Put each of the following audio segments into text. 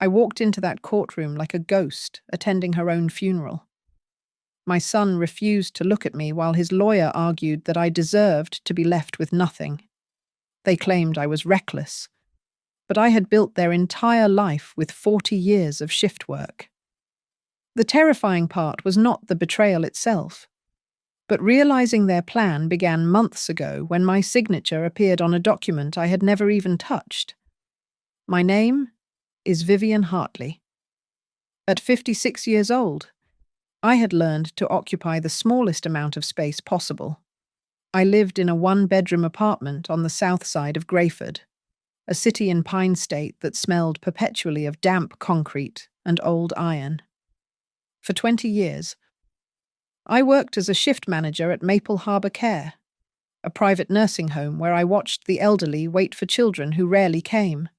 I walked into that courtroom like a ghost, attending her own funeral. My son refused to look at me while his lawyer argued that I deserved to be left with nothing. They claimed I was reckless, but I had built their entire life with 40 years of shift work. The terrifying part was not the betrayal itself, but realizing their plan began months ago when my signature appeared on a document I had never even touched. My name is Vivian Hartley. At 56 years old, I had learned to occupy the smallest amount of space possible. I lived in a one-bedroom apartment on the south side of Grayford, a city in Pine State that smelled perpetually of damp concrete and old iron. For 20 years, I worked as a shift manager at Maple Harbor Care, a private nursing home where I watched the elderly wait for children who rarely came.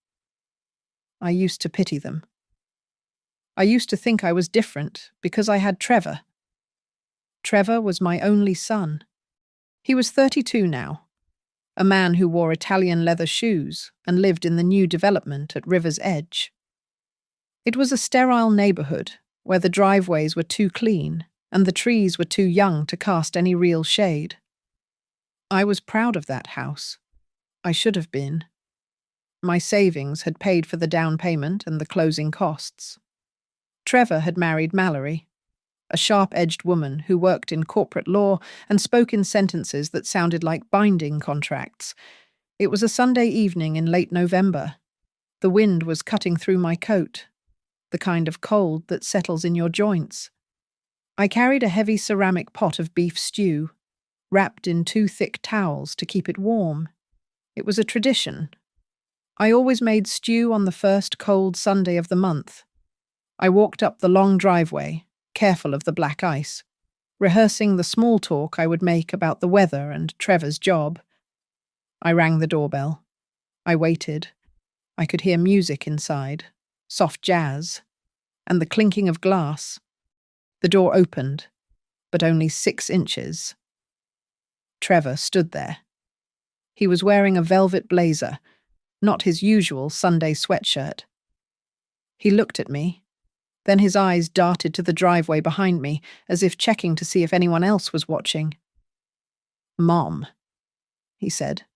I used to pity them. I used to think I was different because I had Trevor. Trevor was my only son. He was 32 now, a man who wore Italian leather shoes and lived in the new development at River's Edge. It was a sterile neighborhood where the driveways were too clean and the trees were too young to cast any real shade. I was proud of that house. I should have been. My savings had paid for the down payment and the closing costs. Trevor had married Mallory, a sharp-edged woman who worked in corporate law and spoke in sentences that sounded like binding contracts. It was a Sunday evening in late November. The wind was cutting through my coat, the kind of cold that settles in your joints. I carried a heavy ceramic pot of beef stew, wrapped in 2 thick towels to keep it warm. It was a tradition. I always made stew on the first cold Sunday of the month. I walked up the long driveway, careful of the black ice, rehearsing the small talk I would make about the weather and Trevor's job. I rang the doorbell. I waited. I could hear music inside, soft jazz, and the clinking of glass. The door opened, but only 6 inches. Trevor stood there. He was wearing a velvet blazer, not his usual Sunday sweatshirt. He looked at me. Then his eyes darted to the driveway behind me, as if checking to see if anyone else was watching. "Mom," he said.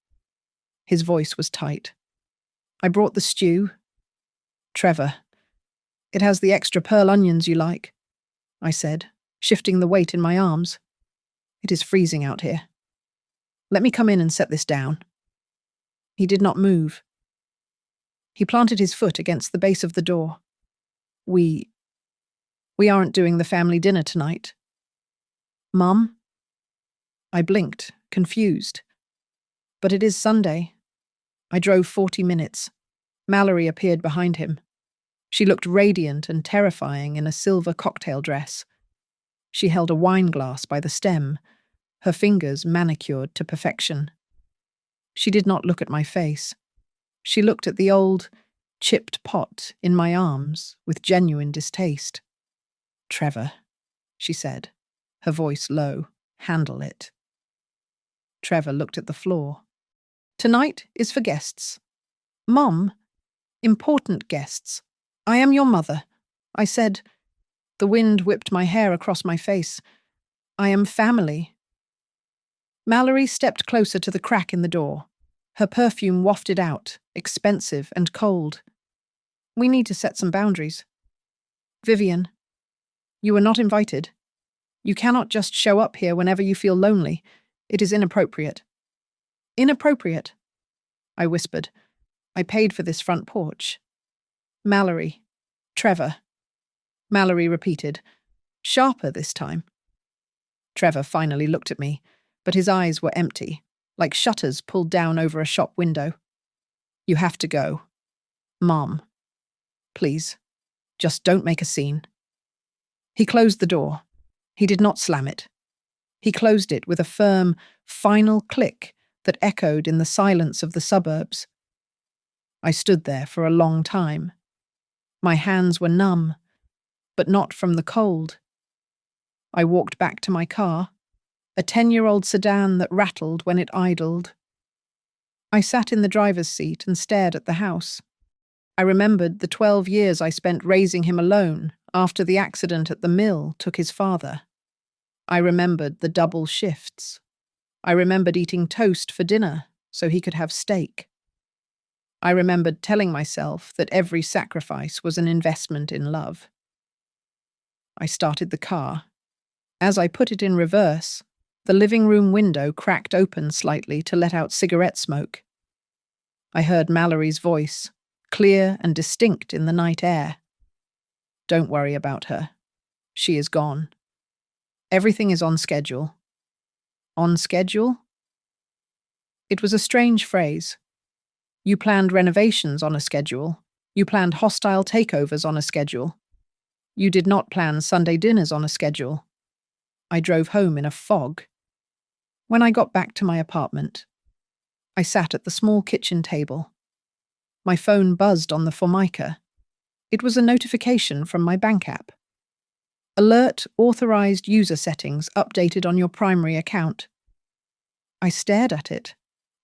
His voice was tight. "I brought the stew." "Trevor, it has the extra pearl onions you like," I said, shifting the weight in my arms. "It is freezing out here. Let me come in and set this down." He did not move. He planted his foot against the base of the door. We aren't doing the family dinner tonight." "Mum?" I blinked, confused. "But it is Sunday." I drove 40 minutes. Mallory appeared behind him. She looked radiant and terrifying in a silver cocktail dress. She held a wine glass by the stem, her fingers manicured to perfection. She did not look at my face. She looked at the old, chipped pot in my arms with genuine distaste. "Trevor," she said, her voice low, "handle it." Trevor looked at the floor. "Tonight is for guests." "Mom, important guests. I am your mother," I said. The wind whipped my hair across my face. "I am family." Mallory stepped closer to the crack in the door. Her perfume wafted out, expensive and cold. "We need to set some boundaries. Vivian, you are not invited. You cannot just show up here whenever you feel lonely. It is inappropriate." "Inappropriate?" I whispered. "I paid for this front porch." "Mallory. Trevor." Mallory repeated, sharper this time. Trevor finally looked at me, but his eyes were empty, like shutters pulled down over a shop window. "You have to go. Mom. Please, just don't make a scene." He closed the door. He did not slam it. He closed it with a firm, final click that echoed in the silence of the suburbs. I stood there for a long time. My hands were numb, but not from the cold. I walked back to my car, a 10-year-old sedan that rattled when it idled. I sat in the driver's seat and stared at the house. I remembered the 12 years I spent raising him alone after the accident at the mill took his father. I remembered the double shifts. I remembered eating toast for dinner so he could have steak. I remembered telling myself that every sacrifice was an investment in love. I started the car. As I put it in reverse, the living room window cracked open slightly to let out cigarette smoke. I heard Mallory's voice, clear and distinct in the night air. "Don't worry about her. She is gone. Everything is on schedule." On schedule? It was a strange phrase. You planned renovations on a schedule. You planned hostile takeovers on a schedule. You did not plan Sunday dinners on a schedule. I drove home in a fog. When I got back to my apartment, I sat at the small kitchen table. My phone buzzed on the Formica. It was a notification from my bank app. Alert authorized user settings updated on your primary account. I stared at it.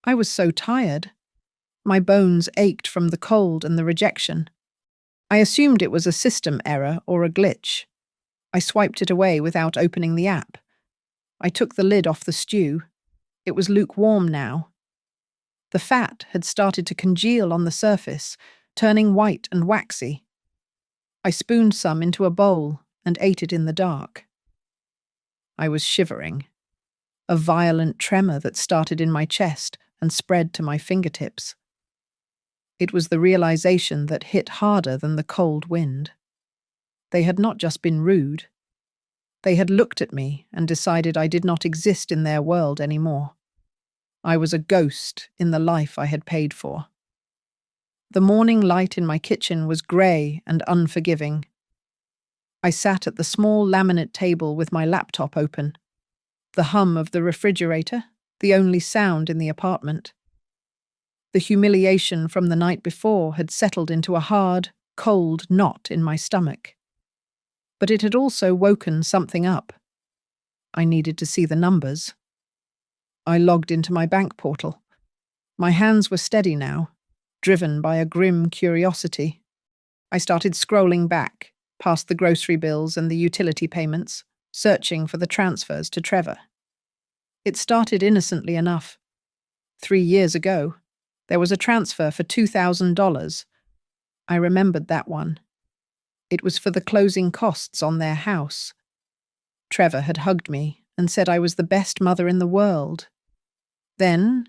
I was so tired. My bones ached from the cold and the rejection. I assumed it was a system error or a glitch. I swiped it away without opening the app. I took the lid off the stew. It was lukewarm now. The fat had started to congeal on the surface, turning white and waxy. I spooned some into a bowl and ate it in the dark. I was shivering. A violent tremor that started in my chest and spread to my fingertips. It was the realization that hit harder than the cold wind. They had not just been rude. They had looked at me and decided I did not exist in their world anymore. I was a ghost in the life I had paid for. The morning light in my kitchen was grey and unforgiving. I sat at the small laminate table with my laptop open. The hum of the refrigerator, the only sound in the apartment. The humiliation from the night before had settled into a hard, cold knot in my stomach. But it had also woken something up. I needed to see the numbers. I logged into my bank portal. My hands were steady now, driven by a grim curiosity. I started scrolling back, past the grocery bills and the utility payments, searching for the transfers to Trevor. It started innocently enough. 3 years ago, there was a transfer for $2,000. I remembered that one. It was for the closing costs on their house. Trevor had hugged me and said I was the best mother in the world. Then,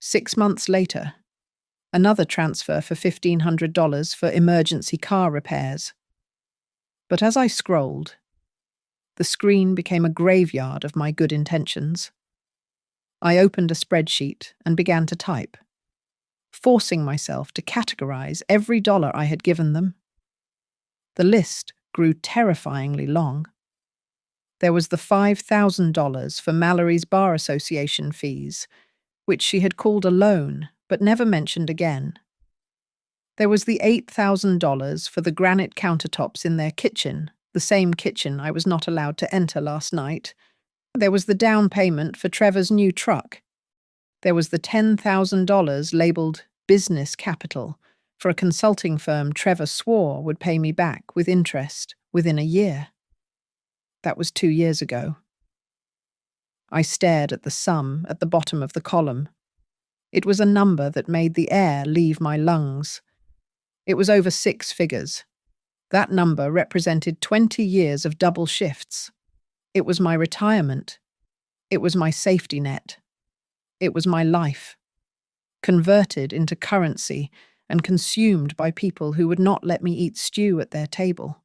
6 months later, another transfer for $1,500 for emergency car repairs. But as I scrolled, the screen became a graveyard of my good intentions. I opened a spreadsheet and began to type, forcing myself to categorize every dollar I had given them. The list grew terrifyingly long. There was the $5,000 for Mallory's Bar Association fees, which she had called a loan but never mentioned again. There was the $8,000 for the granite countertops in their kitchen, the same kitchen I was not allowed to enter last night. There was the down payment for Trevor's new truck. There was the $10,000 labelled business capital for a consulting firm Trevor swore would pay me back with interest within a year. That was 2 years ago. I stared at the sum at the bottom of the column. It was a number that made the air leave my lungs. It was over 6 figures. That number represented 20 years of double shifts. It was my retirement. It was my safety net. It was my life, converted into currency and consumed by people who would not let me eat stew at their table.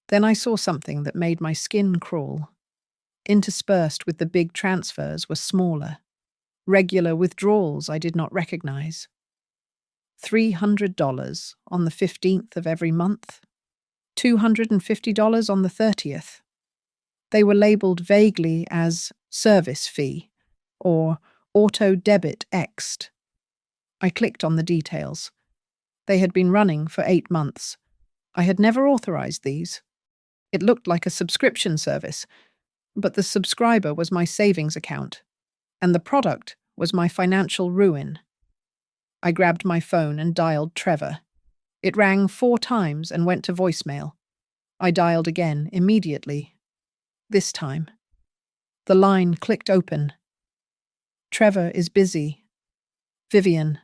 Then I saw something that made my skin crawl. Interspersed with the big transfers were smaller, regular withdrawals I did not recognize. $300 on the 15th of every month, $250 on the 30th. They were labelled vaguely as service fee or auto debit X'd. I clicked on the details. They had been running for 8 months. I had never authorized these. It looked like a subscription service, but the subscriber was my savings account, and the product was my financial ruin. I grabbed my phone and dialed Trevor. It rang 4 times and went to voicemail. I dialed again, immediately. This time. The line clicked open. Trevor is busy. Vivian.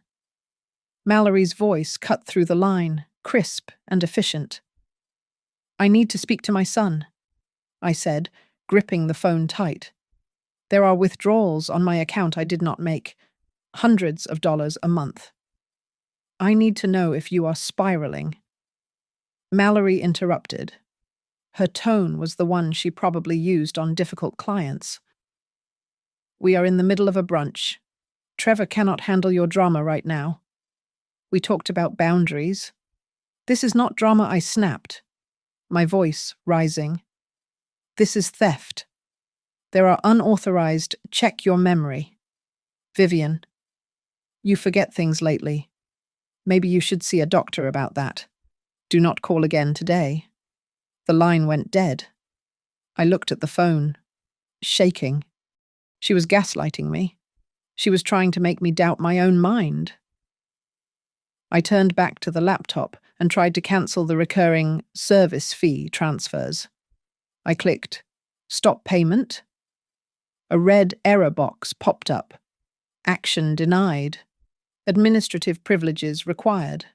Mallory's voice cut through the line, crisp and efficient. I need to speak to my son, I said, gripping the phone tight. There are withdrawals on my account I did not make, hundreds of dollars a month. I need to know if you are spiraling. Mallory interrupted. Her tone was the one she probably used on difficult clients. We are in the middle of a brunch. Trevor cannot handle your drama right now. We talked about boundaries. This is not drama, I snapped, my voice rising. This is theft. There are unauthorized, check your memory. Vivian, you forget things lately. Maybe you should see a doctor about that. Do not call again today. The line went dead. I looked at the phone, shaking. She was gaslighting me. She was trying to make me doubt my own mind. I turned back to the laptop and tried to cancel the recurring service fee transfers. I clicked, Stop payment. A red error box popped up. Action denied. Administrative privileges required.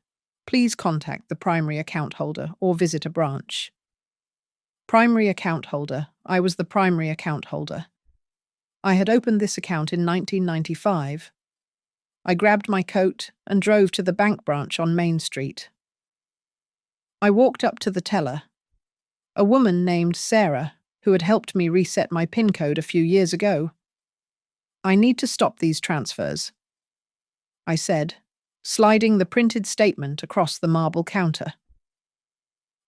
Please contact the primary account holder or visit a branch. Primary account holder. I was the primary account holder. I had opened this account in 1995. I grabbed my coat and drove to the bank branch on Main Street. I walked up to the teller. A woman named Sarah, who had helped me reset my PIN code a few years ago. I need to stop these transfers, I said, sliding the printed statement across the marble counter.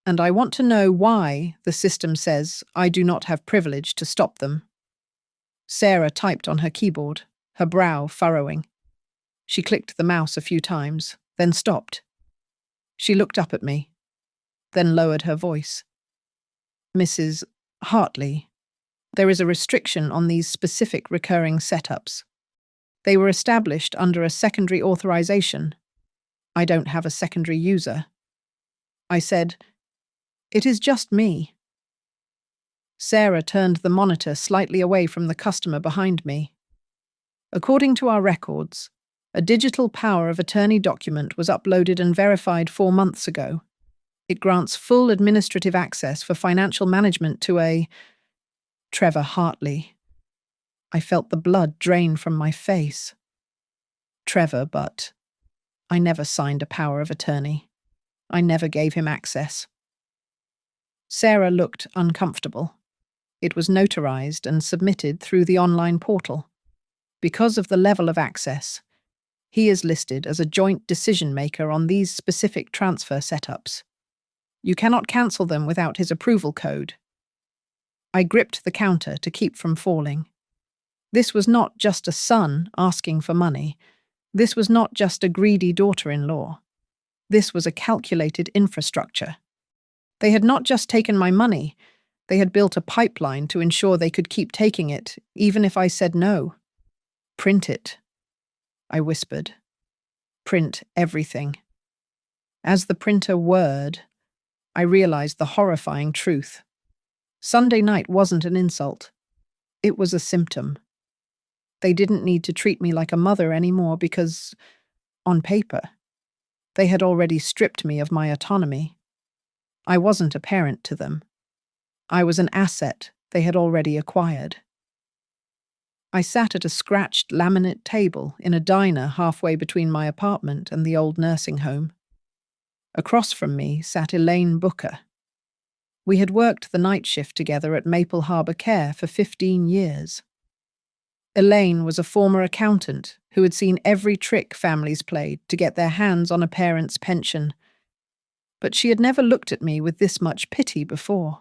And I want to know why the system says I do not have privilege to stop them. Sarah typed on her keyboard, her brow furrowing. She clicked the mouse a few times, then stopped. She looked up at me, then lowered her voice. Mrs. Hartley, there is a restriction on these specific recurring setups. They were established under a secondary authorization. I don't have a secondary user. I said, It is just me. Sarah turned the monitor slightly away from the customer behind me. According to our records, a digital power of attorney document was uploaded and verified 4 months ago. It grants full administrative access for financial management to a Trevor Hartley. I felt the blood drain from my face. Trevor, but I never signed a power of attorney. I never gave him access. Sarah looked uncomfortable. It was notarized and submitted through the online portal. Because of the level of access, he is listed as a joint decision-maker on these specific transfer setups. You cannot cancel them without his approval code. I gripped the counter to keep from falling. This was not just a son asking for money. This was not just a greedy daughter-in-law. This was a calculated infrastructure. They had not just taken my money, they had built a pipeline to ensure they could keep taking it, even if I said no. Print it, I whispered. Print everything. As the printer whirred, I realized the horrifying truth. Sunday night wasn't an insult. It was a symptom. They didn't need to treat me like a mother anymore because, on paper, they had already stripped me of my autonomy. I wasn't a parent to them. I was an asset they had already acquired. I sat at a scratched laminate table in a diner halfway between my apartment and the old nursing home. Across from me sat Elaine Booker. We had worked the night shift together at Maple Harbour Care for 15 years. Elaine was a former accountant who had seen every trick families played to get their hands on a parent's pension, but she had never looked at me with this much pity before.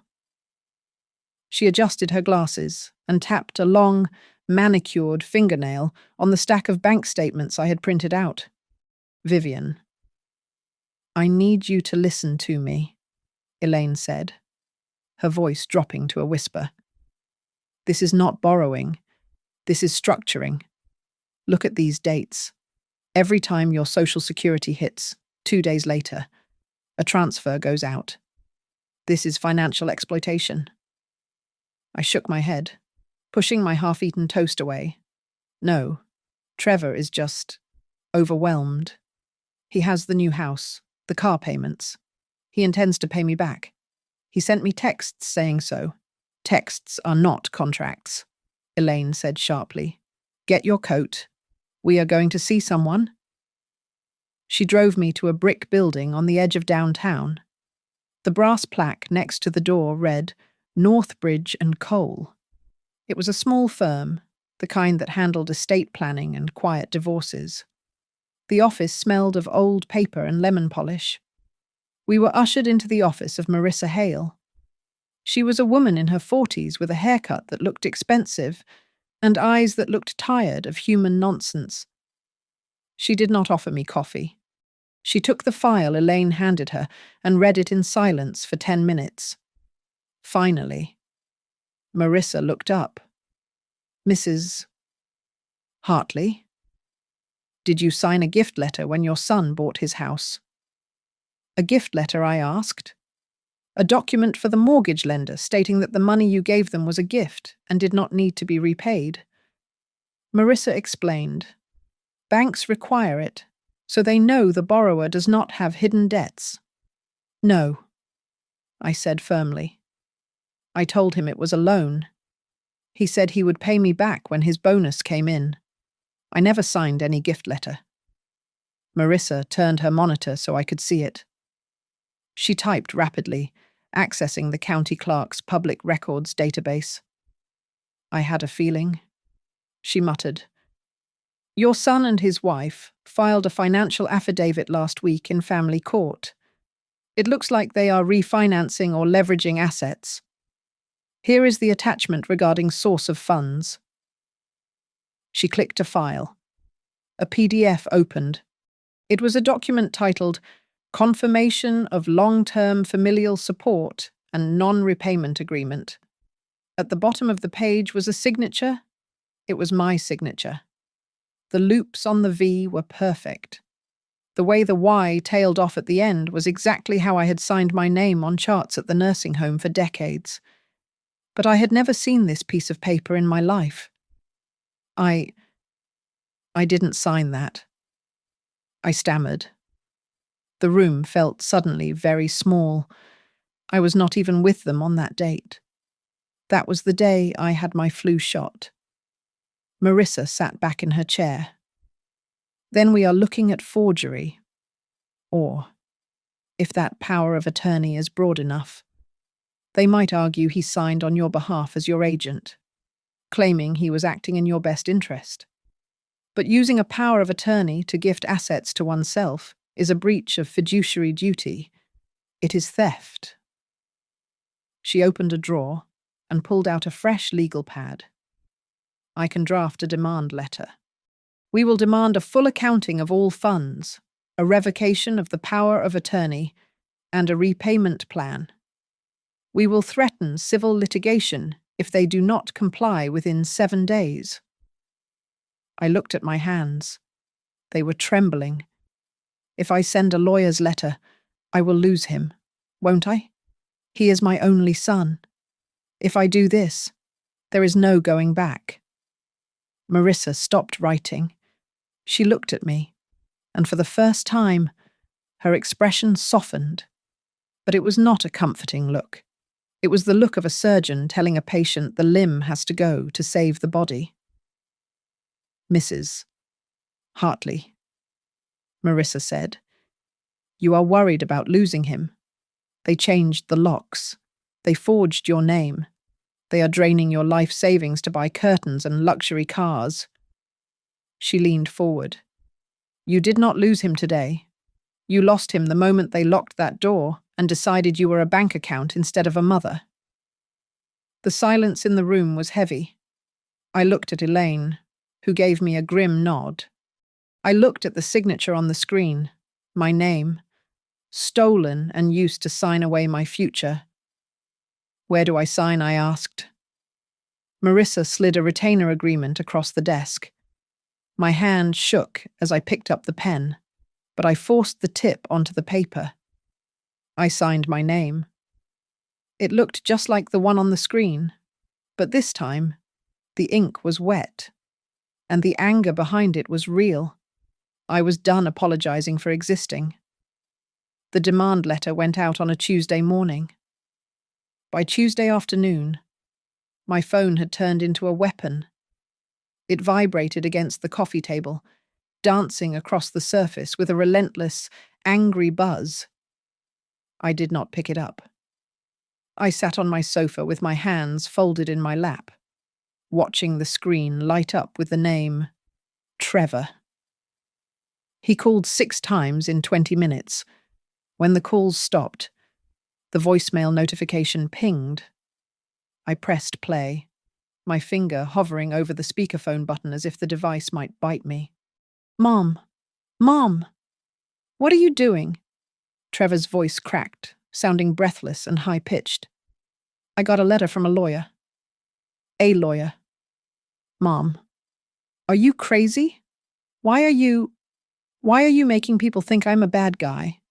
She adjusted her glasses and tapped a long, manicured fingernail on the stack of bank statements I had printed out. Vivian. I need you to listen to me, Elaine said, her voice dropping to a whisper. This is not borrowing. This is structuring. Look at these dates. Every time your Social Security hits, 2 days later, A transfer goes out. This is financial exploitation. I shook my head, pushing my half-eaten toast away. No, Trevor is just overwhelmed. He has the new house, the car payments. He intends to pay me back. He sent me texts saying so. Texts are not contracts, Elaine said sharply. Get your coat. We are going to see someone. She drove me to a brick building on the edge of downtown. The brass plaque next to the door read, Northbridge and Cole. It was a small firm, the kind that handled estate planning and quiet divorces. The office smelled of old paper and lemon polish. We were ushered into the office of Marissa Hale. She was a woman in her 40s with a haircut that looked expensive and eyes that looked tired of human nonsense. She did not offer me coffee. She took the file Elaine handed her and read it in silence for 10 minutes. Finally, Marissa looked up. Mrs. Hartley? Did you sign a gift letter when your son bought his house? A gift letter, I asked. A document for the mortgage lender stating that the money you gave them was a gift and did not need to be repaid. Marissa explained. Banks require it, so they know the borrower does not have hidden debts. No, I said firmly. I told him it was a loan. He said he would pay me back when his bonus came in. I never signed any gift letter. Marissa turned her monitor so I could see it. She typed rapidly, accessing the county clerk's public records database. I had a feeling. She muttered. Your son and his wife filed a financial affidavit last week in family court. It looks like they are refinancing or leveraging assets. Here is the attachment regarding source of funds. She clicked a file. A PDF opened. It was a document titled Confirmation of Long-Term Familial Support and Non-Repayment Agreement. At the bottom of the page was a signature. It was my signature. The loops on the V were perfect. The way the Y tailed off at the end was exactly how I had signed my name on charts at the nursing home for decades. But I had never seen this piece of paper in my life. I didn't sign that. I stammered. The room felt suddenly very small. I was not even with them on that date. That was the day I had my flu shot. Marissa sat back in her chair. Then we are looking at forgery. Or, if that power of attorney is broad enough, they might argue he signed on your behalf as your agent, claiming he was acting in your best interest. But using a power of attorney to gift assets to oneself is a breach of fiduciary duty. It is theft. She opened a drawer and pulled out a fresh legal pad. I can draft a demand letter. We will demand a full accounting of all funds, a revocation of the power of attorney, and a repayment plan. We will threaten civil litigation if they do not comply within 7 days. I looked at my hands. They were trembling. If I send a lawyer's letter, I will lose him, won't I? He is my only son. If I do this, there is no going back. Marissa stopped writing. She looked at me, and for the first time, her expression softened. But it was not a comforting look. It was the look of a surgeon telling a patient the limb has to go to save the body. Mrs. Hartley, Marissa said, you are worried about losing him. They changed the locks. They forged your name. They are draining your life savings to buy curtains and luxury cars. She leaned forward. You did not lose him today. You lost him the moment they locked that door and decided you were a bank account instead of a mother. The silence in the room was heavy. I looked at Elaine, who gave me a grim nod. I looked at the signature on the screen, my name, stolen and used to sign away my future. Where do I sign? I asked. Marissa slid a retainer agreement across the desk. My hand shook as I picked up the pen, but I forced the tip onto the paper. I signed my name. It looked just like the one on the screen, but this time, the ink was wet, and the anger behind it was real. I was done apologizing for existing. The demand letter went out on a Tuesday morning. By Tuesday afternoon, my phone had turned into a weapon. It vibrated against the coffee table, dancing across the surface with a relentless, angry buzz. I did not pick it up. I sat on my sofa with my hands folded in my lap, watching the screen light up with the name Trevor. He called 6 times in 20 minutes. When the calls stopped, the voicemail notification pinged. I pressed play, my finger hovering over the speakerphone button as if the device might bite me. "Mom! Mom! What are you doing?" Trevor's voice cracked, sounding breathless and high-pitched. "I got a letter from a lawyer." "A lawyer." "Mom, are you crazy? Why are you making people think I'm a bad guy?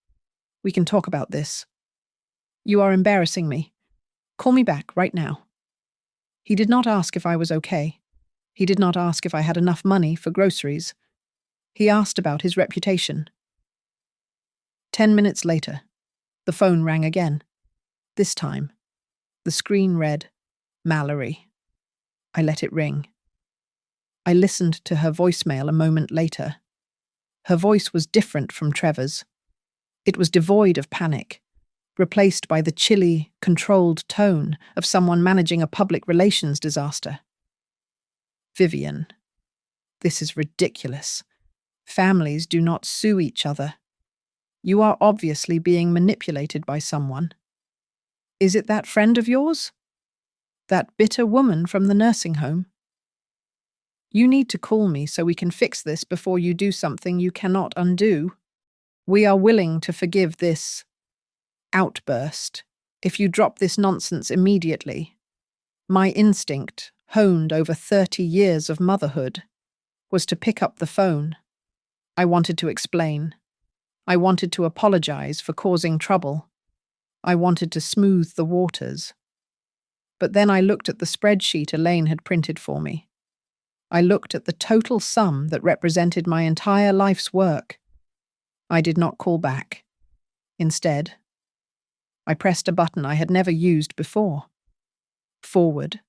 We can talk about this. You are embarrassing me. Call me back right now." He did not ask if I was okay. He did not ask if I had enough money for groceries. He asked about his reputation. 10 minutes later, the phone rang again. This time, the screen read, "Mallory." I let it ring. I listened to her voicemail a moment later. Her voice was different from Trevor's. It was devoid of panic, replaced by the chilly, controlled tone of someone managing a public relations disaster. "Vivian, this is ridiculous. Families do not sue each other. You are obviously being manipulated by someone. Is it that friend of yours? That bitter woman from the nursing home? You need to call me so we can fix this before you do something you cannot undo. We are willing to forgive this outburst if you drop this nonsense immediately." My instinct, honed over 30 years of motherhood, was to pick up the phone. I wanted to explain. I wanted to apologize for causing trouble. I wanted to smooth the waters. But then I looked at the spreadsheet Elaine had printed for me. I looked at the total sum that represented my entire life's work. I did not call back. Instead, I pressed a button I had never used before. Forward.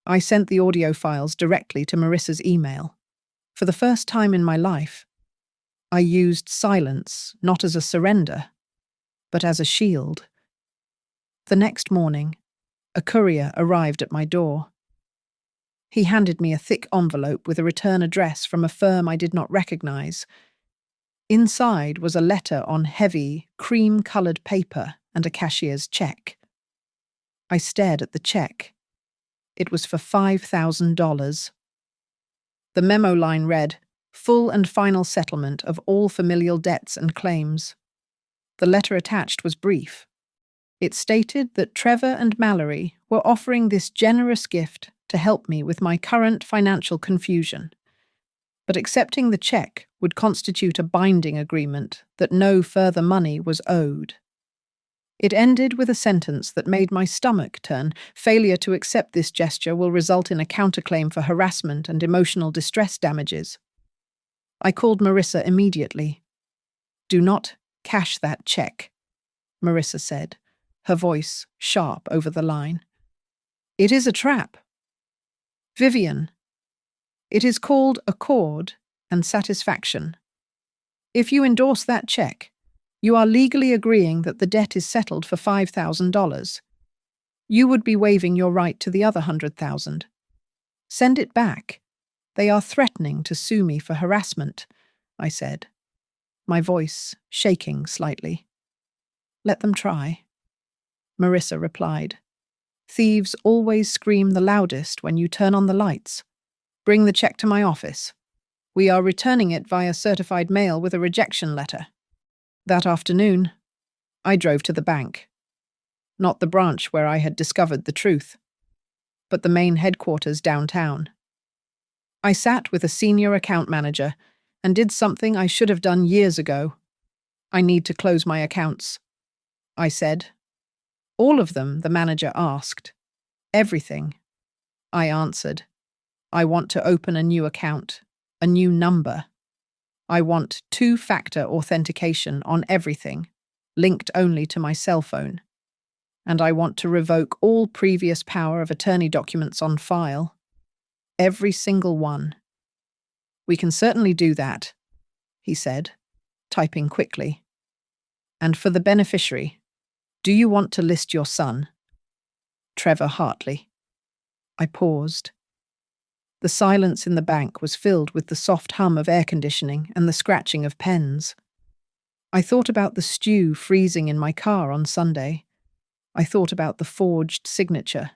I sent the audio files directly to Marissa's email. For the first time in my life, I used silence not as a surrender, but as a shield. The next morning, a courier arrived at my door. He handed me a thick envelope with a return address from a firm I did not recognize. Inside was a letter on heavy, cream-colored paper and a cashier's check. I stared at the check. It was for $5,000. The memo line read, "Full and final settlement of all familial debts and claims." The letter attached was brief. It stated that Trevor and Mallory were offering this generous gift to help me with my current financial confusion, but accepting the check would constitute a binding agreement that no further money was owed. It ended with a sentence that made my stomach turn. Failure to accept this gesture will result in a counterclaim for harassment and emotional distress damages. I called Marissa immediately. "Do not cash that check," Marissa said, her voice sharp over the line. "It is a trap. Vivian, it is called accord and satisfaction. If you endorse that check, you are legally agreeing that the debt is settled for $5,000. You would be waiving your right to the other $100,000. Send it back. They are threatening to sue me for harassment," I said, my voice shaking slightly. "Let them try," Marissa replied. "Thieves always scream the loudest when you turn on the lights. Bring the check to my office. We are returning it via certified mail with a rejection letter." That afternoon, I drove to the bank. Not the branch where I had discovered the truth, but the main headquarters downtown. I sat with a senior account manager and did something I should have done years ago. I need to close my accounts. I said. All of them, the manager asked. Everything. I answered. I want to open a new account, a new number. I want two-factor authentication on everything, linked only to my cell phone. And I want to revoke all previous power of attorney documents on file. Every single one. We can certainly do that, he said, typing quickly. And for the beneficiary, do you want to list your son? Trevor Hartley. I paused. The silence in the bank was filled with the soft hum of air conditioning and the scratching of pens. I thought about the stew freezing in my car on Sunday. I thought about the forged signature.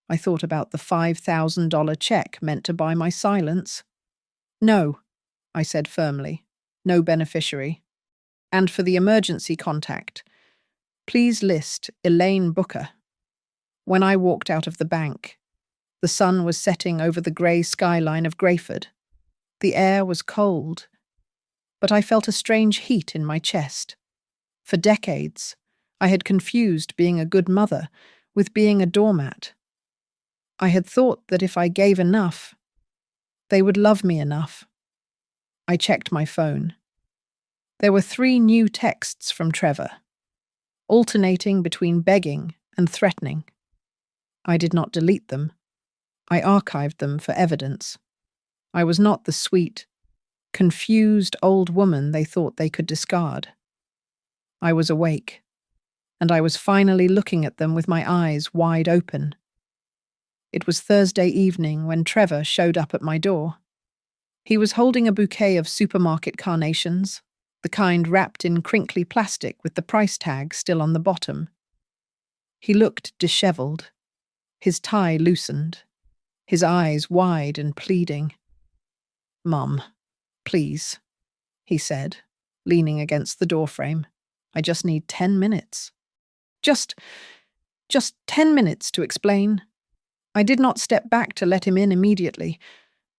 I thought about the $5,000 check meant to buy my silence. No, I said firmly. No beneficiary. And for the emergency contact, please list Elaine Booker. When I walked out of the bank, the sun was setting over the grey skyline of Grayford. The air was cold, but I felt a strange heat in my chest. For decades, I had confused being a good mother with being a doormat. I had thought that if I gave enough, they would love me enough. I checked my phone. There were 3 new texts from Trevor, alternating between begging and threatening. I did not delete them. I archived them for evidence. I was not the sweet, confused old woman they thought they could discard. I was awake, and I was finally looking at them with my eyes wide open. It was Thursday evening when Trevor showed up at my door. He was holding a bouquet of supermarket carnations, the kind wrapped in crinkly plastic with the price tag still on the bottom. He looked disheveled, his tie loosened, his eyes wide and pleading. "Mum, please," he said, leaning against the doorframe. "I just need 10 minutes. Just 10 minutes to explain." I did not step back to let him in immediately.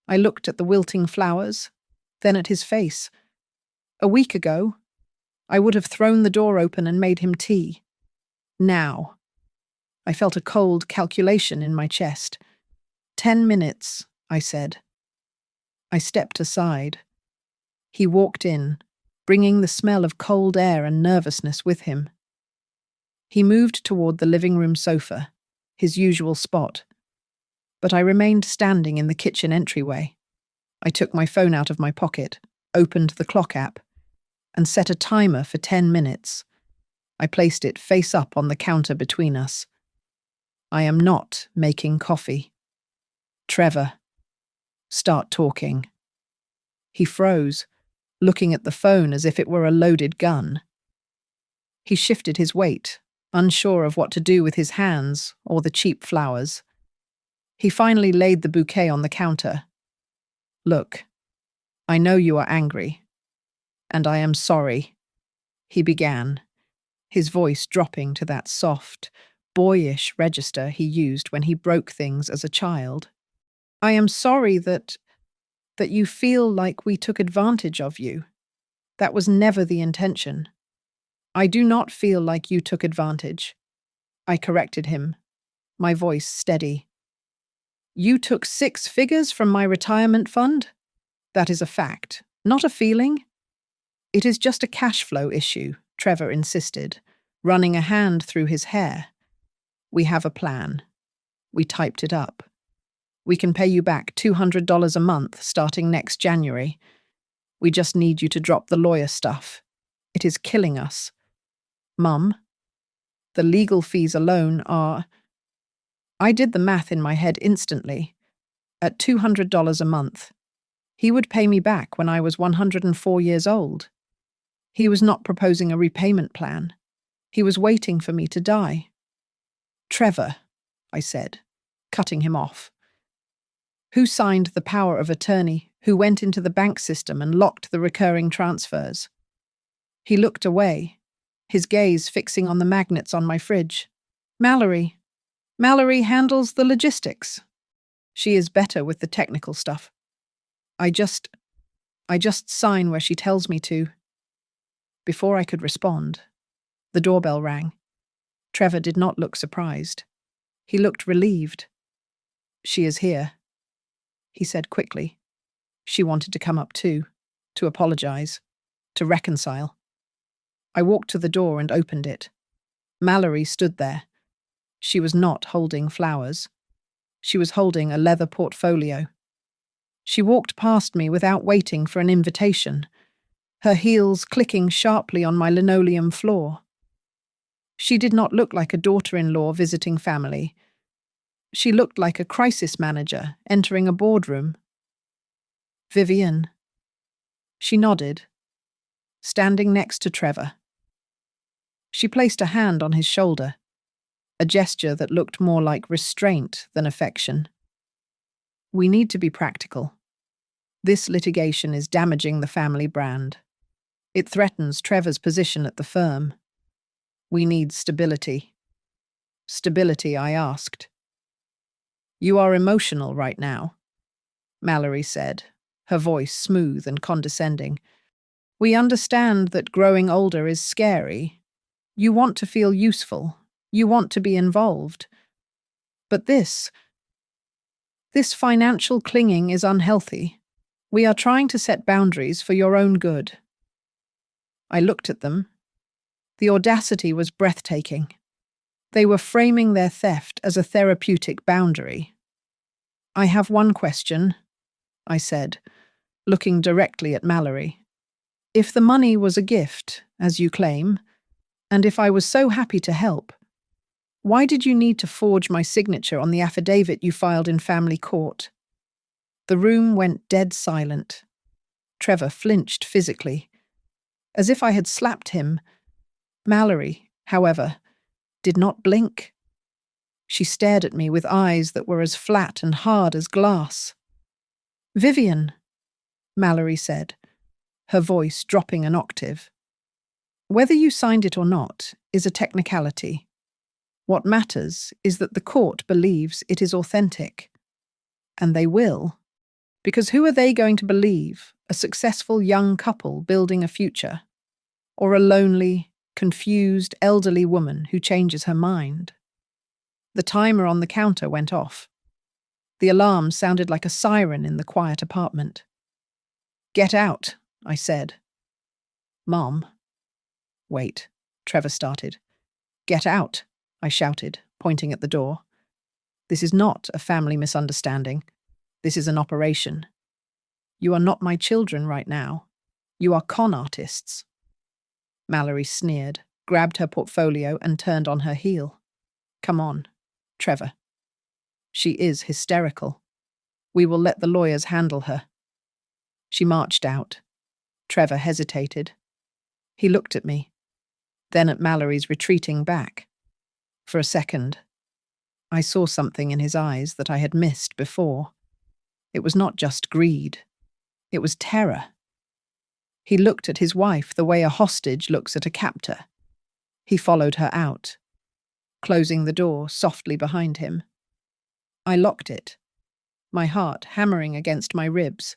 I looked at the wilting flowers, then at his face. A week ago, I would have thrown the door open and made him tea. Now, I felt a cold calculation in my chest. 10 minutes, I said. I stepped aside. He walked in, bringing the smell of cold air and nervousness with him. He moved toward the living room sofa, his usual spot. But I remained standing in the kitchen entryway. I took my phone out of my pocket, opened the clock app, and set a timer for 10 minutes. I placed it face up on the counter between us. I am not making coffee. Trevor, start talking. He froze, looking at the phone as if it were a loaded gun. He shifted his weight, unsure of what to do with his hands or the cheap flowers. He finally laid the bouquet on the counter. "Look, I know you are angry, and I am sorry," he began, his voice dropping to that soft, boyish register he used when he broke things as a child. "I am sorry that you feel like we took advantage of you. That was never the intention. I do not feel like you took advantage." I corrected him, my voice steady. "You took 6 figures from my retirement fund? That is a fact, not a feeling." "It is just a cash flow issue," Trevor insisted, running a hand through his hair. "We have a plan. We typed it up. We can pay you back $200 a month starting next January. We just need you to drop the lawyer stuff. It is killing us. Mum, the legal fees alone are..." I did the math in my head instantly. At $200 a month, he would pay me back when I was 104 years old. He was not proposing a repayment plan. He was waiting for me to die. "Trevor," I said, cutting him off. "Who signed the power of attorney, who went into the bank system and locked the recurring transfers?" He looked away, his gaze fixing on the magnets on my fridge. "Mallory. Mallory handles the logistics. She is better with the technical stuff. I just sign where she tells me to." Before I could respond, The doorbell rang. Trevor did not look surprised. He looked relieved. "She is here," he said quickly. She wanted to come up too, to apologize, to reconcile. I walked to the door and opened it. Mallory stood there. She was not holding flowers. She was holding a leather portfolio. She walked past me without waiting for an invitation, her heels clicking sharply on my linoleum floor. She did not look like a daughter-in-law visiting family. She looked like a crisis manager entering a boardroom. "Vivian." She nodded, standing next to Trevor. She placed a hand on his shoulder, a gesture that looked more like restraint than affection. "We need to be practical. This litigation is damaging the family brand. It threatens Trevor's position at the firm. We need stability." "Stability?" I asked. "You are emotional right now," Mallory said, her voice smooth and condescending. "We understand that growing older is scary. You want to feel useful. You want to be involved. But this financial clinging is unhealthy. We are trying to set boundaries for your own good." I looked at them. The audacity was breathtaking. They were framing their theft as a therapeutic boundary. "I have one question," I said, looking directly at Mallory. "If the money was a gift, as you claim, and if I was so happy to help, why did you need to forge my signature on the affidavit you filed in family court?" The room went dead silent. Trevor flinched physically, as if I had slapped him. Mallory, however, did not blink. She stared at me with eyes that were as flat and hard as glass. "Vivian," Mallory said, her voice dropping an octave. "Whether you signed it or not is a technicality. What matters is that the court believes it is authentic. And they will. Because who are they going to believe? A successful young couple building a future? Or a lonely, confused, elderly woman who changes her mind?" The timer on the counter went off. The alarm sounded like a siren in the quiet apartment. "Get out," I said. "Mom." "Wait," Trevor started. "Get out," I shouted, pointing at the door. "This is not a family misunderstanding. This is an operation. You are not my children right now. You are con artists." Mallory sneered, grabbed her portfolio and turned on her heel. "Come on, Trevor. She is hysterical. We will let the lawyers handle her." She marched out. Trevor hesitated. He looked at me, then at Mallory's retreating back. For a second, I saw something in his eyes that I had missed before. It was not just greed. It was terror. He looked at his wife the way a hostage looks at a captor. He followed her out, closing the door softly behind him. I locked it, my heart hammering against my ribs.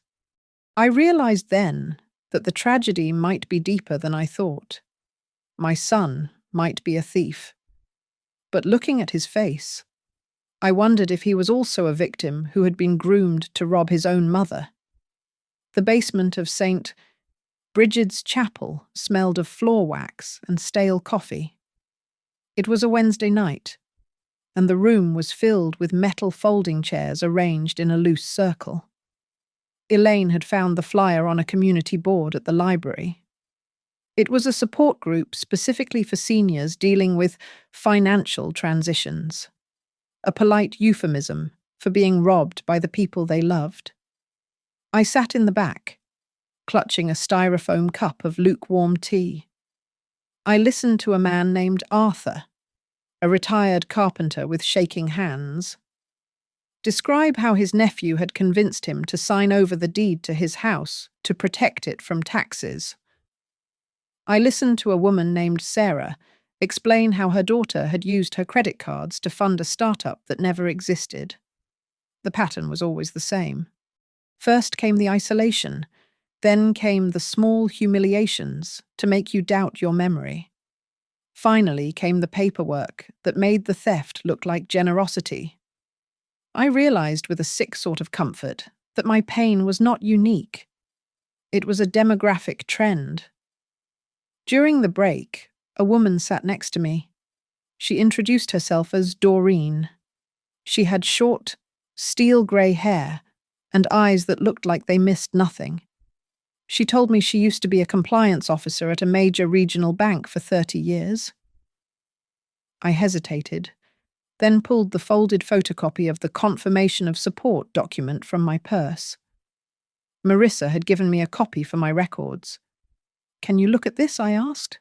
I realized then that the tragedy might be deeper than I thought. My son might be a thief. But looking at his face, I wondered if he was also a victim who had been groomed to rob his own mother. The basement of St. Brigid's Chapel smelled of floor wax and stale coffee. It was a Wednesday night, and the room was filled with metal folding chairs arranged in a loose circle. Elaine had found the flyer on a community board at the library. It was a support group specifically for seniors dealing with financial transitions, a polite euphemism for being robbed by the people they loved. I sat in the back, clutching a styrofoam cup of lukewarm tea. I listened to a man named Arthur, a retired carpenter with shaking hands, describe how his nephew had convinced him to sign over the deed to his house to protect it from taxes. I listened to a woman named Sarah explain how her daughter had used her credit cards to fund a startup that never existed. The pattern was always the same. First came the isolation, then came the small humiliations to make you doubt your memory. Finally came the paperwork that made the theft look like generosity. I realized with a sick sort of comfort that my pain was not unique. It was a demographic trend. During the break, a woman sat next to me. She introduced herself as Doreen. She had short, steel-grey hair and eyes that looked like they missed nothing. She told me she used to be a compliance officer at a major regional bank for 30 years. I hesitated, then pulled the folded photocopy of the confirmation of support document from my purse. Marissa had given me a copy for my records. "Can you look at this?" I asked.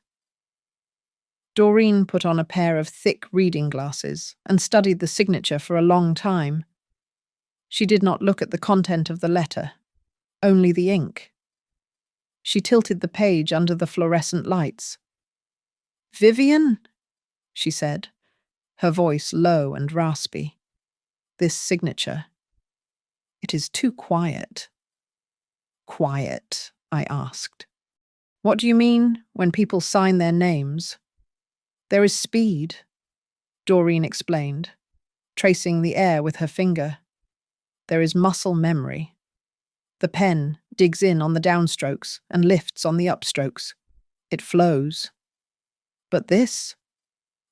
Doreen put on a pair of thick reading glasses and studied the signature for a long time. She did not look at the content of the letter, only the ink. She tilted the page under the fluorescent lights. "Vivian," she said, her voice low and raspy. "This signature. It is too quiet." "Quiet?" I asked. "What do you mean when people sign their names?" "There is speed," Doreen explained, tracing the air with her finger. "There is muscle memory. The pen digs in on the downstrokes and lifts on the upstrokes. It flows. But this?"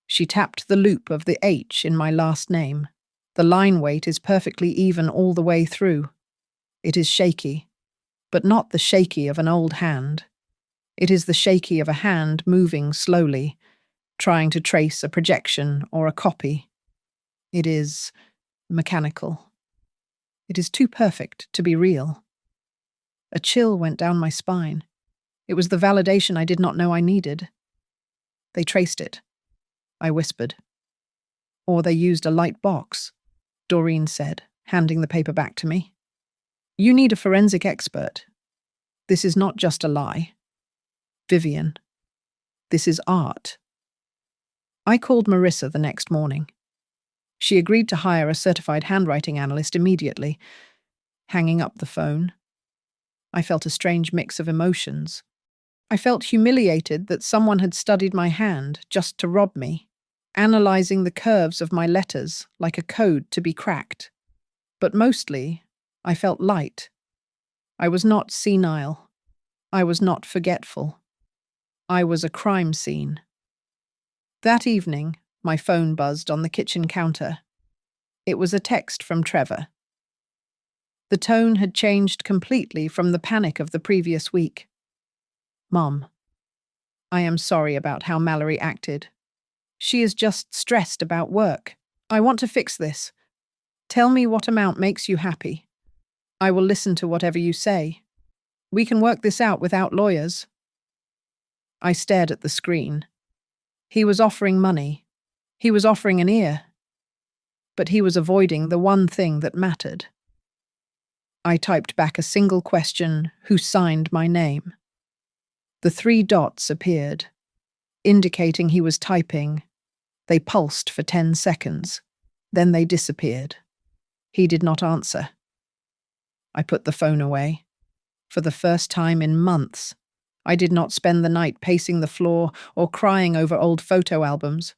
She tapped the loop of the H in my last name. "The line weight is perfectly even all the way through. It is shaky, but not the shaky of an old hand. It is the shaky of a hand moving slowly, trying to trace a projection or a copy. It is mechanical. It is too perfect to be real." A chill went down my spine. It was the validation I did not know I needed. "They traced it," I whispered. "Or they used a light box," Doreen said, handing the paper back to me. "You need a forensic expert. This is not just a lie. Vivian, this is art." I called Marissa the next morning. She agreed to hire a certified handwriting analyst immediately. Hanging up the phone, I felt a strange mix of emotions. I felt humiliated that someone had studied my hand just to rob me, analyzing the curves of my letters like a code to be cracked. But mostly, I felt light. I was not senile. I was not forgetful. I was a crime scene. That evening, my phone buzzed on the kitchen counter. It was a text from Trevor. The tone had changed completely from the panic of the previous week. "Mom, I am sorry about how Mallory acted. She is just stressed about work. I want to fix this. Tell me what amount makes you happy. I will listen to whatever you say. We can work this out without lawyers." I stared at the screen. He was offering money. He was offering an ear. But he was avoiding the one thing that mattered. I typed back a single question: who signed my name? The 3 dots appeared, indicating he was typing. They pulsed for 10 seconds. Then they disappeared. He did not answer. I put the phone away. For the first time in months, I did not spend the night pacing the floor or crying over old photo albums.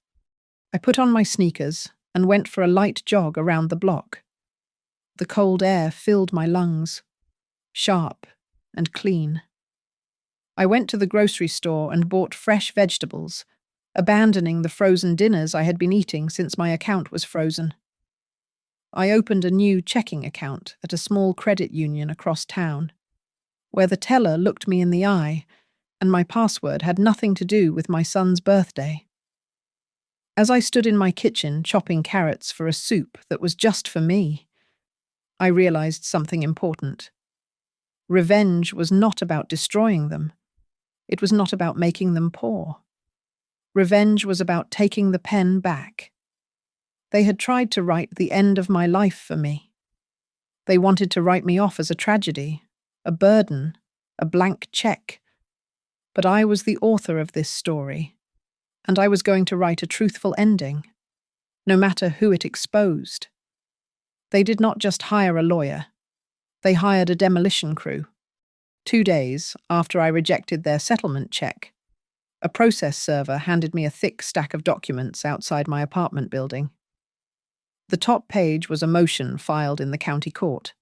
I put on my sneakers and went for a light jog around the block. The cold air filled my lungs, sharp and clean. I went to the grocery store and bought fresh vegetables, abandoning the frozen dinners I had been eating since my account was frozen. I opened a new checking account at a small credit union across town, where the teller looked me in the eye, and my password had nothing to do with my son's birthday. As I stood in my kitchen chopping carrots for a soup that was just for me, I realized something important. Revenge was not about destroying them. It was not about making them poor. Revenge was about taking the pen back. They had tried to write the end of my life for me. They wanted to write me off as a tragedy, a burden, a blank check. But I was the author of this story, and I was going to write a truthful ending, no matter who it exposed. They did not just hire a lawyer. They hired a demolition crew. 2 days after I rejected their settlement check, A process server handed me a thick stack of documents outside my apartment building. The top page was a motion filed in the county court.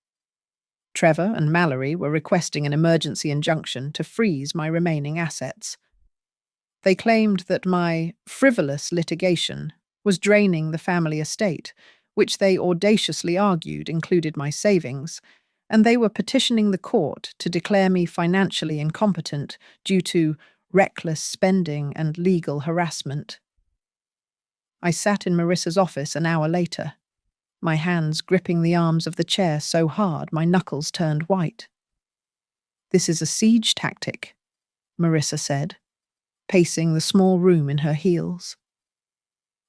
Trevor and Mallory were requesting an emergency injunction to freeze my remaining assets. They claimed that my frivolous litigation was draining the family estate, which they audaciously argued included my savings, and they were petitioning the court to declare me financially incompetent due to reckless spending and legal harassment. I sat in Marissa's office an hour later, my hands gripping the arms of the chair so hard my knuckles turned white. "This is a siege tactic," Marissa said, pacing the small room in her heels.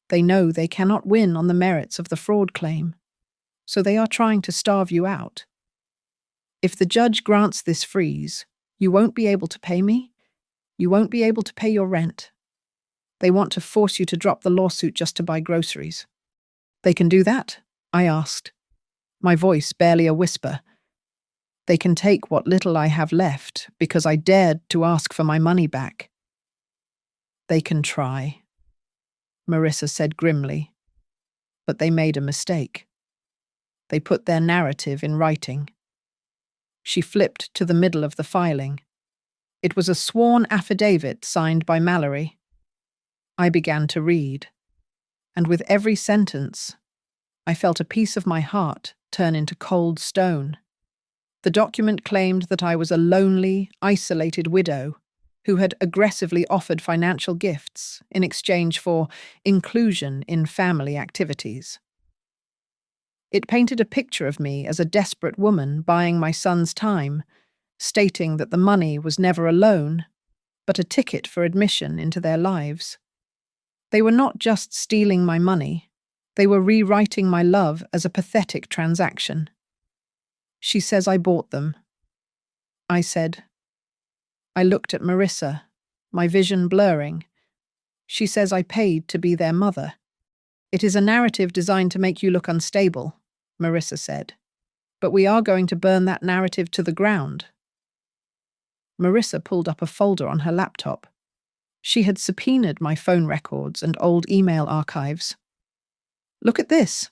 "They know they cannot win on the merits of the fraud claim, so they are trying to starve you out. If the judge grants this freeze, you won't be able to pay me, you won't be able to pay your rent. They want to force you to drop the lawsuit just to buy groceries." "They can do that?" I asked, my voice barely a whisper. "They can take what little I have left because I dared to ask for my money back." "They can try," Marissa said grimly, "but they made a mistake. They put their narrative in writing." She flipped to the middle of the filing. It was a sworn affidavit signed by Mallory. I began to read, and with every sentence, I felt a piece of my heart turn into cold stone. The document claimed that I was a lonely, isolated widow who had aggressively offered financial gifts in exchange for inclusion in family activities. It painted a picture of me as a desperate woman buying my son's time, stating that the money was never a loan, but a ticket for admission into their lives. They were not just stealing my money, they were rewriting my love as a pathetic transaction. "She says I bought them," I said. I looked at Marissa, my vision blurring. "She says I paid to be their mother." "It is a narrative designed to make you look unstable," Marissa said. "But we are going to burn that narrative to the ground." Marissa pulled up a folder on her laptop. She had subpoenaed my phone records and old email archives. "Look at this,"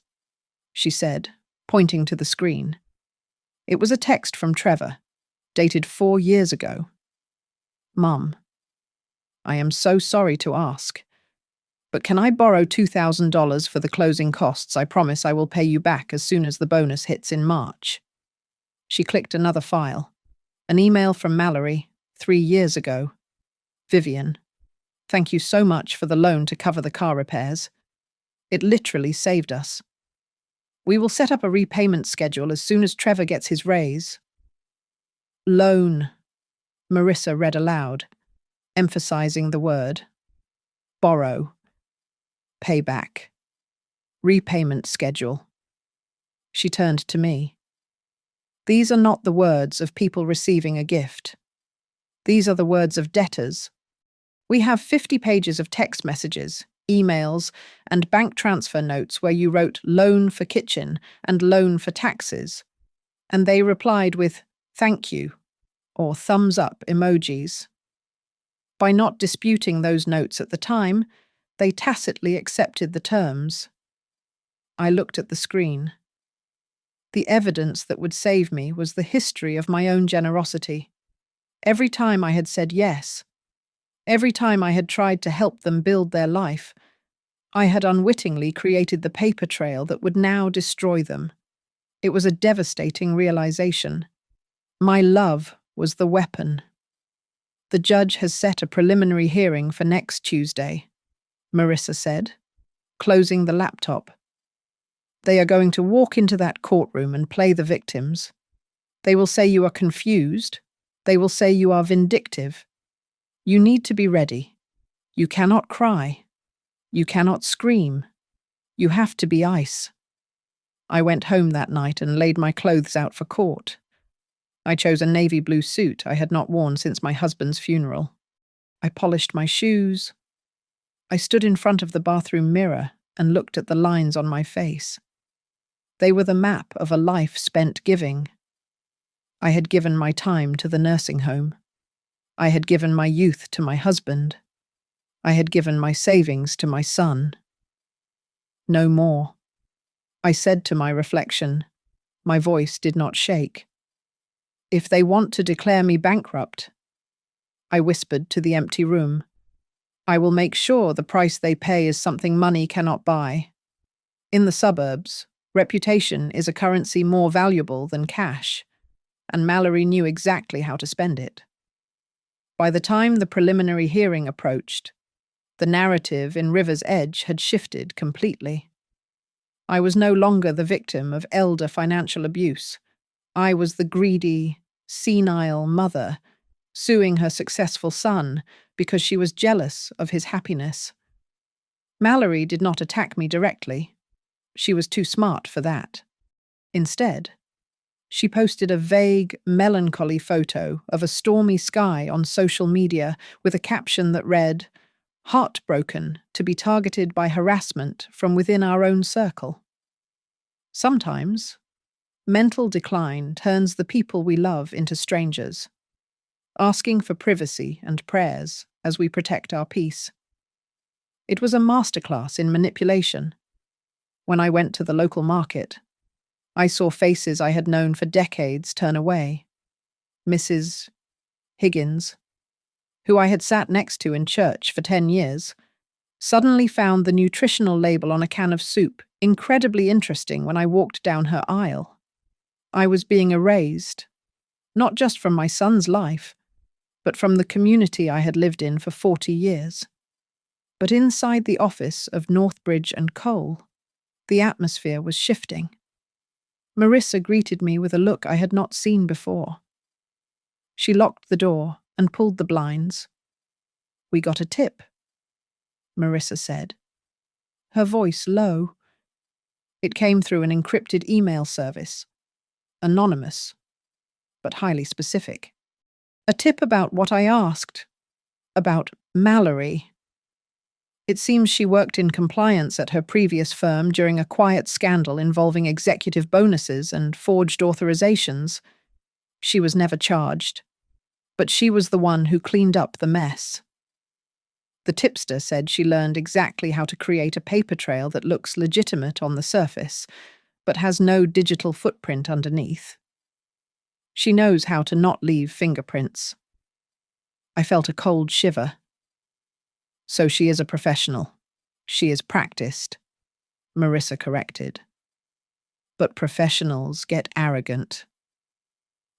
she said, pointing to the screen. It was a text from Trevor, dated 4 years ago. "Mum, I am so sorry to ask, but can I borrow $2,000 for the closing costs? I promise I will pay you back as soon as the bonus hits in March." She clicked another file. An email from Mallory, 3 years ago. "Vivian, thank you so much for the loan to cover the car repairs. It literally saved us. We will set up a repayment schedule as soon as Trevor gets his raise." "Loan," Marissa read aloud, emphasizing the word. "Borrow. Pay back. Repayment schedule." She turned to me. "These are not the words of people receiving a gift. These are the words of debtors. We have 50 pages of text messages, emails, and bank transfer notes where you wrote loan for kitchen and loan for taxes, and they replied with thank you or thumbs up emojis. By not disputing those notes at the time, they tacitly accepted the terms. I looked at the screen. The evidence that would save me was the history of my own generosity. Every time I had said yes, every time I had tried to help them build their life, I had unwittingly created the paper trail that would now destroy them. It was a devastating realization. My love was the weapon. "The judge has set a preliminary hearing for next Tuesday," Marissa said, closing the laptop. "They are going to walk into that courtroom and play the victims. They will say you are confused. They will say you are vindictive. You need to be ready. You cannot cry. You cannot scream. You have to be ice." I went home that night and laid my clothes out for court. I chose a navy blue suit I had not worn since my husband's funeral. I polished my shoes. I stood in front of the bathroom mirror and looked at the lines on my face. They were the map of a life spent giving. I had given my time to the nursing home. I had given my youth to my husband. I had given my savings to my son. No more. I said to my reflection. My voice did not shake. If they want to declare me bankrupt, I whispered to the empty room, I will make sure the price they pay is something money cannot buy. In the suburbs, reputation is a currency more valuable than cash, and Mallory knew exactly how to spend it. By the time the preliminary hearing approached, the narrative in River's Edge had shifted completely. I was no longer the victim of elder financial abuse. I was the greedy, senile mother suing her successful son because she was jealous of his happiness. Mallory did not attack me directly. She was too smart for that. Instead, she posted a vague, melancholy photo of a stormy sky on social media with a caption that read, "Heartbroken to be targeted by harassment from within our own circle." Sometimes, mental decline turns the people we love into strangers, asking for privacy and prayers as we protect our peace. It was a masterclass in manipulation. When I went to the local market, I saw faces I had known for decades turn away. Mrs. Higgins, who I had sat next to in church for 10 years, suddenly found the nutritional label on a can of soup incredibly interesting when I walked down her aisle. I was being erased, not just from my son's life, but from the community I had lived in for 40 years. But inside the office of Northbridge and Cole, the atmosphere was shifting. Marissa greeted me with a look I had not seen before. She locked the door and pulled the blinds. "We got a tip," Marissa said, her voice low. It came through an encrypted email service, anonymous, but highly specific. A tip about what I asked, about Mallory. It seems she worked in compliance at her previous firm during a quiet scandal involving executive bonuses and forged authorizations. She was never charged, but she was the one who cleaned up the mess. The tipster said she learned exactly how to create a paper trail that looks legitimate on the surface, but has no digital footprint underneath. She knows how to not leave fingerprints. I felt a cold shiver. So she is a professional. She is practiced, Marissa corrected. But professionals get arrogant.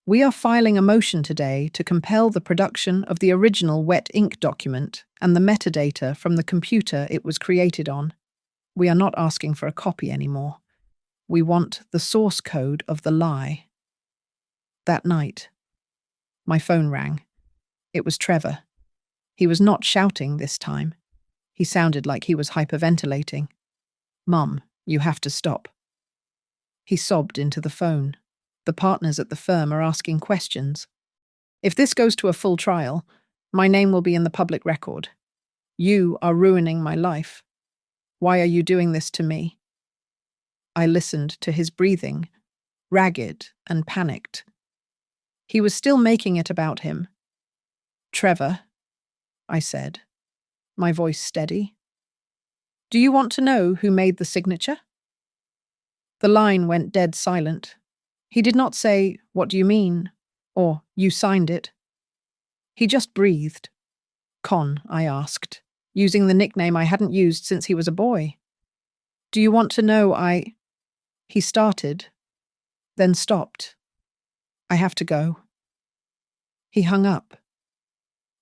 We are filing a motion today to compel the production of the original wet ink document and the metadata from the computer it was created on. We are not asking for a copy anymore. We want the source code of the lie. That night, my phone rang. It was Trevor. He was not shouting this time. He sounded like he was hyperventilating. "Mum, you have to stop." He sobbed into the phone. "The partners at the firm are asking questions. If this goes to a full trial, my name will be in the public record. You are ruining my life. Why are you doing this to me?" I listened to his breathing, ragged and panicked. He was still making it about him. "Trevor," I said, my voice steady. "Do you want to know who made the signature?" The line went dead silent. He did not say, "What do you mean?" or "You signed it." He just breathed. "Con," I asked, using the nickname I hadn't used since he was a boy. "Do you want to know He started, then stopped. "I have to go." He hung up.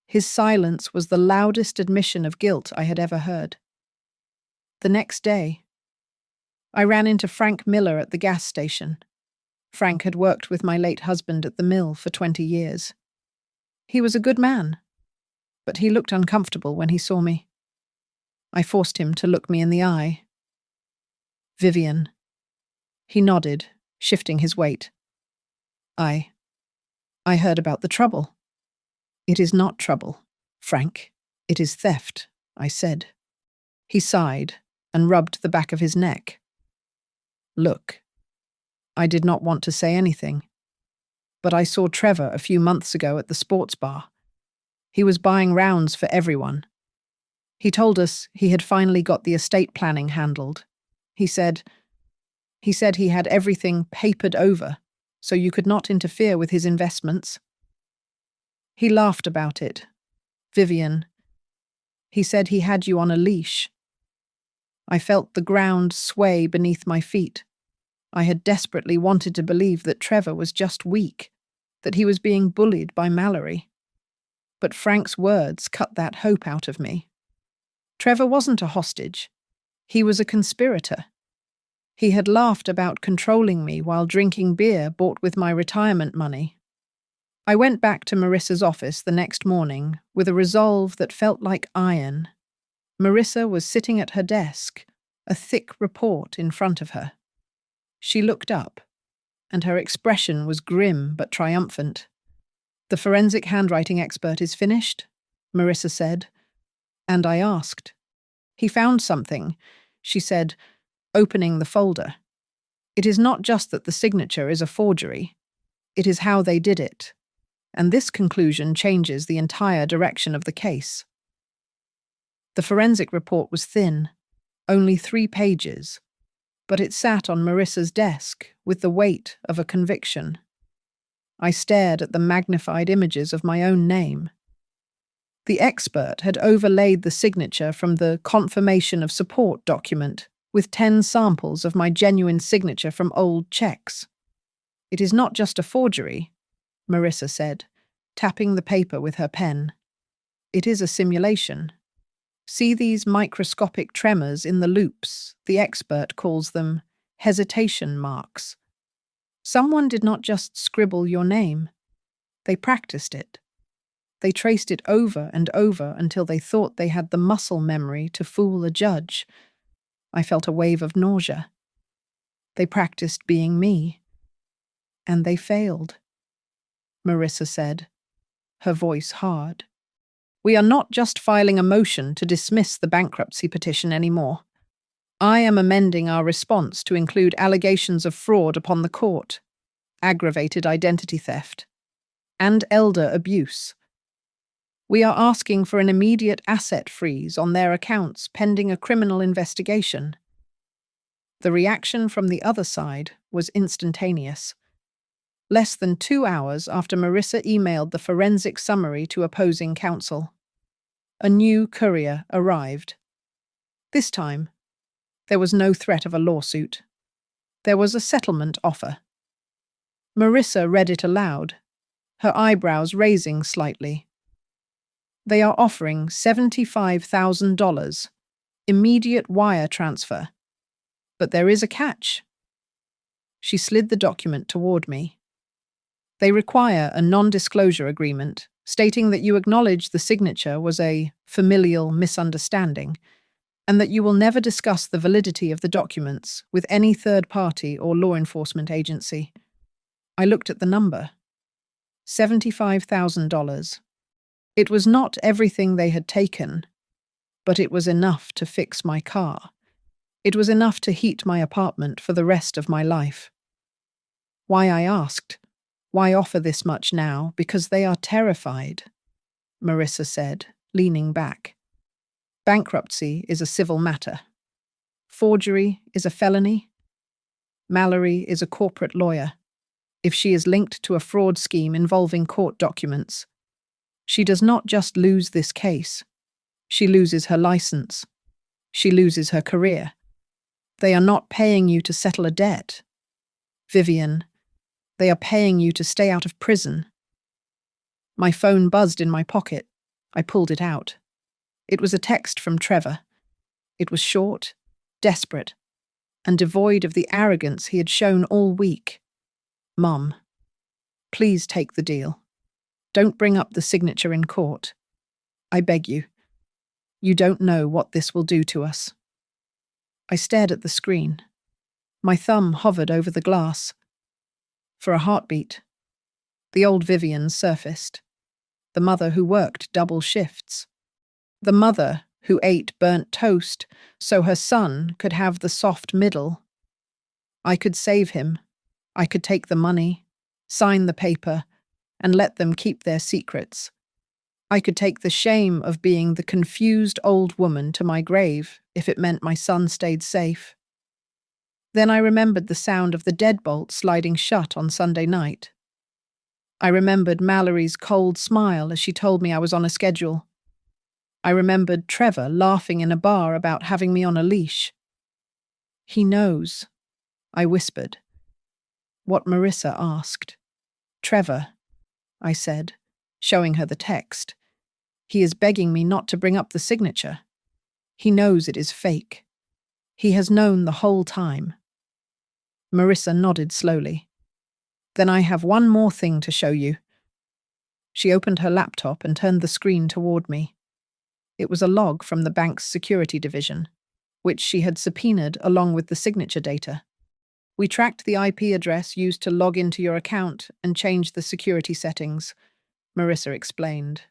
His silence was the loudest admission of guilt I had ever heard. The next day, I ran into Frank Miller at the gas station. Frank had worked with my late husband at the mill for 20 years. He was a good man, but he looked uncomfortable when he saw me. I forced him to look me in the eye. "Vivian." He nodded, shifting his weight. I heard about the trouble." "It is not trouble, Frank. It is theft," I said. He sighed and rubbed the back of his neck. "Look, I did not want to say anything, but I saw Trevor a few months ago at the sports bar. He was buying rounds for everyone. He told us he had finally got the estate planning handled. He said he had everything papered over, so you could not interfere with his investments. He laughed about it. Vivian, he said he had you on a leash. I felt the ground sway beneath my feet. I had desperately wanted to believe that Trevor was just weak, that he was being bullied by Mallory. But Frank's words cut that hope out of me. Trevor wasn't a hostage. He was a conspirator. He had laughed about controlling me while drinking beer bought with my retirement money. I went back to Marissa's office the next morning with a resolve that felt like iron. Marissa was sitting at her desk, a thick report in front of her. She looked up, and her expression was grim but triumphant. "The forensic handwriting expert is finished," Marissa said, and I asked. "He found something," she said, opening the folder. "It is not just that the signature is a forgery. It is how they did it. And this conclusion changes the entire direction of the case." The forensic report was thin, only 3 pages, but it sat on Marissa's desk with the weight of a conviction. I stared at the magnified images of my own name. The expert had overlaid the signature from the confirmation of support document with 10 samples of my genuine signature from old checks. "It is not just a forgery," Marissa said, tapping the paper with her pen. "It is a simulation. See these microscopic tremors in the loops? The expert calls them hesitation marks. Someone did not just scribble your name. They practiced it. They traced it over and over until they thought they had the muscle memory to fool a judge." I felt a wave of nausea. They practiced being me. And they failed, Marissa said, her voice hard. "We are not just filing a motion to dismiss the bankruptcy petition anymore. I am amending our response to include allegations of fraud upon the court, aggravated identity theft, and elder abuse. We are asking for an immediate asset freeze on their accounts pending a criminal investigation." The reaction from the other side was instantaneous. Less than 2 hours after Marissa emailed the forensic summary to opposing counsel, a new courier arrived. This time, there was no threat of a lawsuit. There was a settlement offer. Marissa read it aloud, her eyebrows raising slightly. They are offering $75,000, immediate wire transfer. But there is a catch. She slid the document toward me. They require a non-disclosure agreement stating that you acknowledge the signature was a familial misunderstanding and that you will never discuss the validity of the documents with any third party or law enforcement agency. I looked at the number. $75,000. It was not everything they had taken, but it was enough to fix my car. It was enough to heat my apartment for the rest of my life. Why, I asked, why offer this much now? Because they are terrified, Marissa said, leaning back. Bankruptcy is a civil matter. Forgery is a felony. Mallory is a corporate lawyer. If she is linked to a fraud scheme involving court documents, she does not just lose this case. She loses her license. She loses her career. They are not paying you to settle a debt. Vivian, they are paying you to stay out of prison. My phone buzzed in my pocket. I pulled it out. It was a text from Trevor. It was short, desperate, and devoid of the arrogance he had shown all week. "Mum, please take the deal. Don't bring up the signature in court. I beg you. You don't know what this will do to us." I stared at the screen. My thumb hovered over the glass. For a heartbeat, the old Vivian surfaced. The mother who worked double shifts. The mother who ate burnt toast so her son could have the soft middle. I could save him. I could take the money, sign the paper, and let them keep their secrets. I could take the shame of being the confused old woman to my grave if it meant my son stayed safe. Then I remembered the sound of the deadbolt sliding shut on Sunday night. I remembered Mallory's cold smile as she told me I was on a schedule. I remembered Trevor laughing in a bar about having me on a leash. He knows, I whispered. What Marissa asked. Trevor, I said, showing her the text. He is begging me not to bring up the signature. He knows it is fake. He has known the whole time. Marissa nodded slowly. Then I have one more thing to show you. She opened her laptop and turned the screen toward me. It was a log from the bank's security division, which she had subpoenaed along with the signature data. We tracked the IP address used to log into your account and change the security settings, Marissa explained.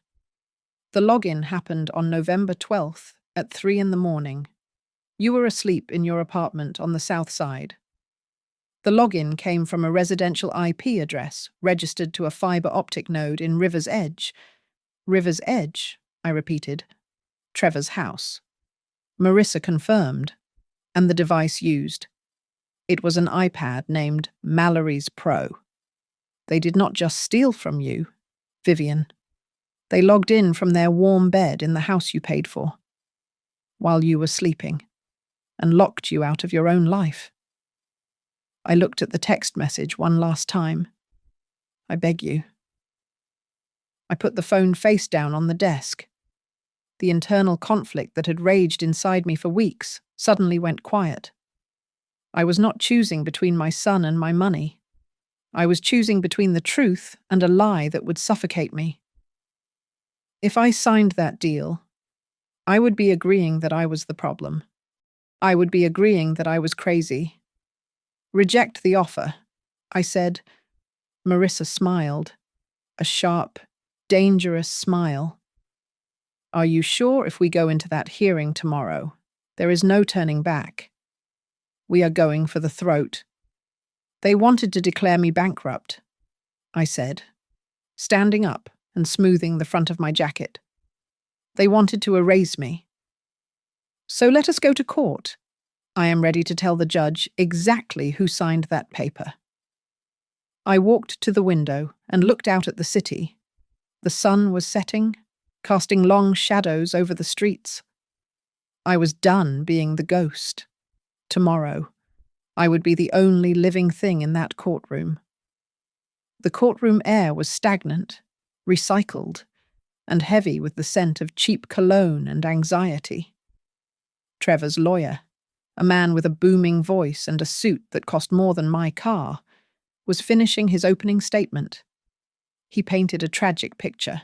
The login happened on November 12th at 3 a.m. You were asleep in your apartment on the south side. The login came from a residential IP address registered to a fiber optic node in River's Edge. River's Edge, I repeated. Trevor's house. Marissa confirmed, and the device used. It was an iPad named Mallory's Pro. They did not just steal from you, Vivian. They logged in from their warm bed in the house you paid for, while you were sleeping, and locked you out of your own life. I looked at the text message one last time. I beg you. I put the phone face down on the desk. The internal conflict that had raged inside me for weeks suddenly went quiet. I was not choosing between my son and my money. I was choosing between the truth and a lie that would suffocate me. If I signed that deal, I would be agreeing that I was the problem. I would be agreeing that I was crazy. Reject the offer, I said. Marissa smiled, a sharp, dangerous smile. Are you sure if we go into that hearing tomorrow, there is no turning back? We are going for the throat. They wanted to declare me bankrupt, I said, standing up and smoothing the front of my jacket. They wanted to erase me. So let us go to court. I am ready to tell the judge exactly who signed that paper. I walked to the window and looked out at the city. The sun was setting, casting long shadows over the streets. I was done being the ghost. Tomorrow, I would be the only living thing in that courtroom. The courtroom air was stagnant, recycled, and heavy with the scent of cheap cologne and anxiety. Trevor's lawyer, a man with a booming voice and a suit that cost more than my car, was finishing his opening statement. He painted a tragic picture.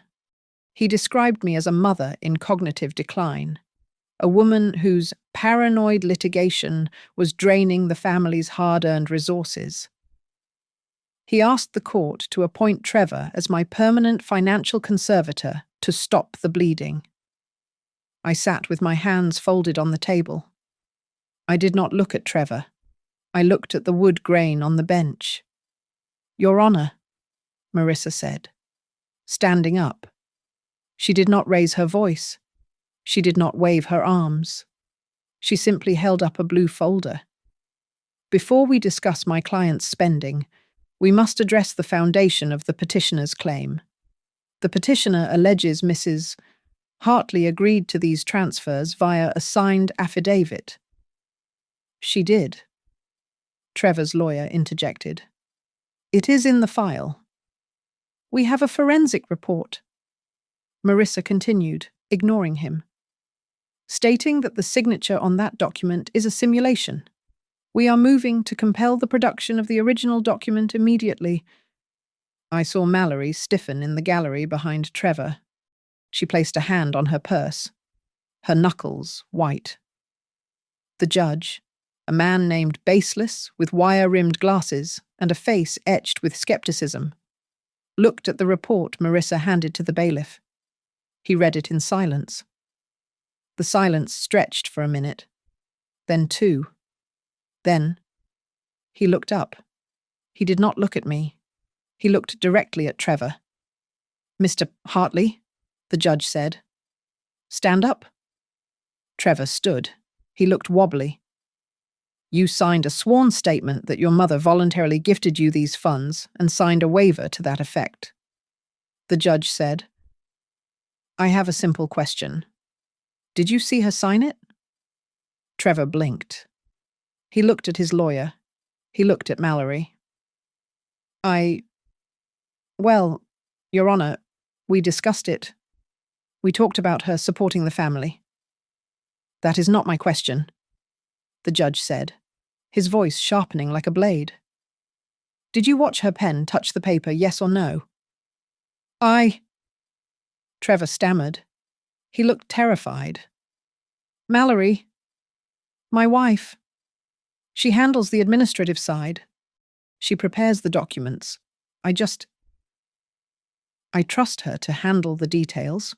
He described me as a mother in cognitive decline, a woman whose paranoid litigation was draining the family's hard-earned resources. He asked the court to appoint Trevor as my permanent financial conservator to stop the bleeding. I sat with my hands folded on the table. I did not look at Trevor. I looked at the wood grain on the bench. Your Honor, Marissa said, standing up. She did not raise her voice. She did not wave her arms. She simply held up a blue folder. Before we discuss my client's spending, we must address the foundation of the petitioner's claim. The petitioner alleges Mrs. Hartley agreed to these transfers via a signed affidavit. She did. Trevor's lawyer interjected. It is in the file. We have a forensic report. Marissa continued, ignoring him, stating that the signature on that document is a simulation. We are moving to compel the production of the original document immediately. I saw Mallory stiffen in the gallery behind Trevor. She placed a hand on her purse, her knuckles white. The judge, a man named Baseless with wire-rimmed glasses and a face etched with skepticism, looked at the report Marissa handed to the bailiff. He read it in silence. The silence stretched for a minute, then two. Then he looked up. He did not look at me. He looked directly at Trevor. Mr. Hartley? the judge said. Stand up. Trevor stood. He looked wobbly. You signed a sworn statement that your mother voluntarily gifted you these funds and signed a waiver to that effect. The judge said, I have a simple question. Did you see her sign it? Trevor blinked. He looked at his lawyer. He looked at Mallory. Well, Your Honor, we discussed it. We talked about her supporting the family. That is not my question, the judge said, his voice sharpening like a blade. Did you watch her pen touch the paper, yes or no? Trevor stammered. He looked terrified. Mallory, my wife. She handles the administrative side. She prepares the documents. I trust her to handle the details.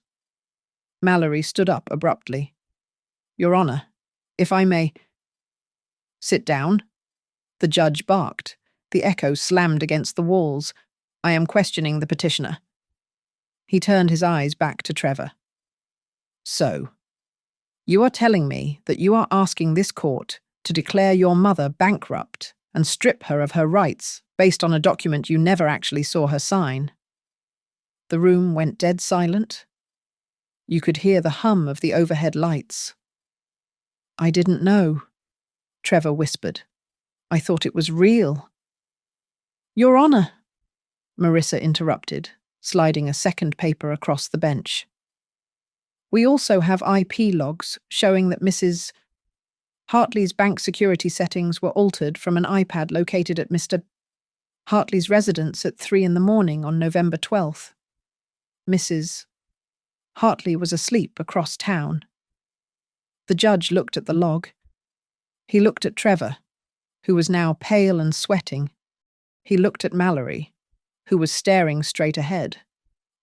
Mallory stood up abruptly. Your Honor, if I may... Sit down. The judge barked. The echo slammed against the walls. I am questioning the petitioner. He turned his eyes back to Trevor. So, you are telling me that you are asking this court to declare your mother bankrupt and strip her of her rights based on a document you never actually saw her sign? The room went dead silent. You could hear the hum of the overhead lights. I didn't know, Trevor whispered. I thought it was real. Your Honor, Marissa interrupted, sliding a second paper across the bench. We also have IP logs showing that Mrs. Hartley's bank security settings were altered from an iPad located at Mr. Hartley's residence at 3 a.m. on November 12th. Mrs. Hartley was asleep across town. The judge looked at the log. He looked at Trevor, who was now pale and sweating. He looked at Mallory, who was staring straight ahead,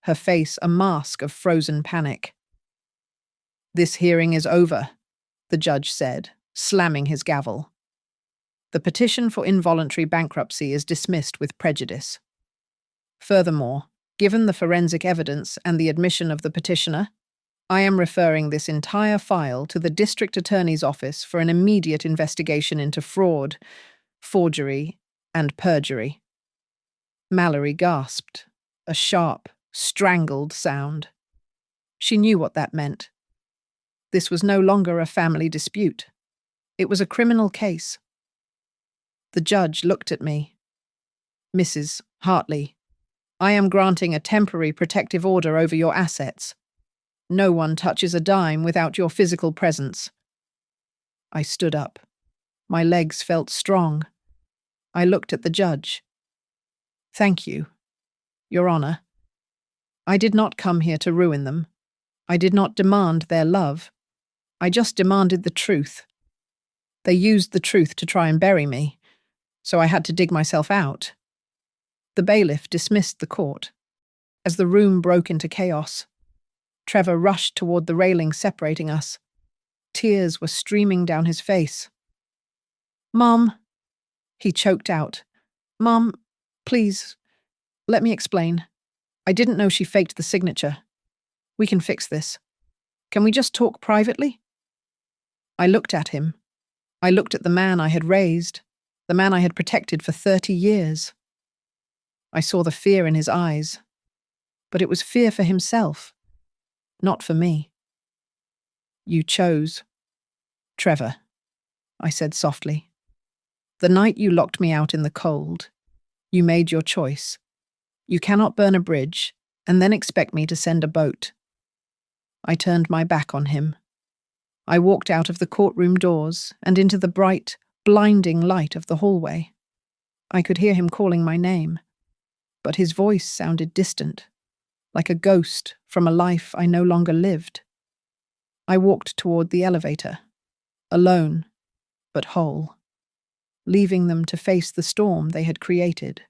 her face a mask of frozen panic. This hearing is over, the judge said, slamming his gavel. The petition for involuntary bankruptcy is dismissed with prejudice. Furthermore, given the forensic evidence and the admission of the petitioner, I am referring this entire file to the District Attorney's Office for an immediate investigation into fraud, forgery, and perjury. Mallory gasped, a sharp, strangled sound. She knew what that meant. This was no longer a family dispute. It was a criminal case. The judge looked at me. Mrs. Hartley, I am granting a temporary protective order over your assets. No one touches a dime without your physical presence. I stood up. My legs felt strong. I looked at the judge. Thank you, Your Honor. I did not come here to ruin them. I did not demand their love. I just demanded the truth. They used the truth to try and bury me, so I had to dig myself out. The bailiff dismissed the court. As the room broke into chaos, Trevor rushed toward the railing separating us. Tears were streaming down his face. Mom, he choked out. Mom, please, let me explain. I didn't know she faked the signature. We can fix this. Can we just talk privately? I looked at him. I looked at the man I had raised, the man I had protected for 30 years. I saw the fear in his eyes, but it was fear for himself, not for me. You chose, Trevor, I said softly. The night you locked me out in the cold, you made your choice. You cannot burn a bridge and then expect me to send a boat. I turned my back on him. I walked out of the courtroom doors and into the bright, blinding light of the hallway. I could hear him calling my name, but his voice sounded distant, like a ghost from a life I no longer lived. I walked toward the elevator, alone, but whole, leaving them to face the storm they had created.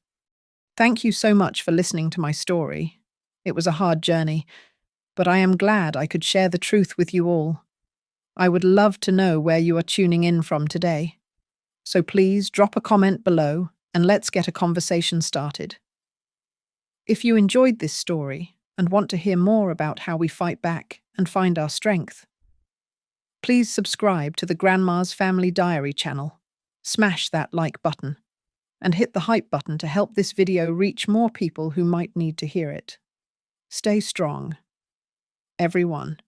Thank you so much for listening to my story. It was a hard journey, but I am glad I could share the truth with you all. I would love to know where you are tuning in from today. So please drop a comment below and let's get a conversation started. If you enjoyed this story, and want to hear more about how we fight back and find our strength, please subscribe to the Grandma's Family Diary channel. Smash that like button and hit the hype button to help this video reach more people who might need to hear it. Stay strong, everyone.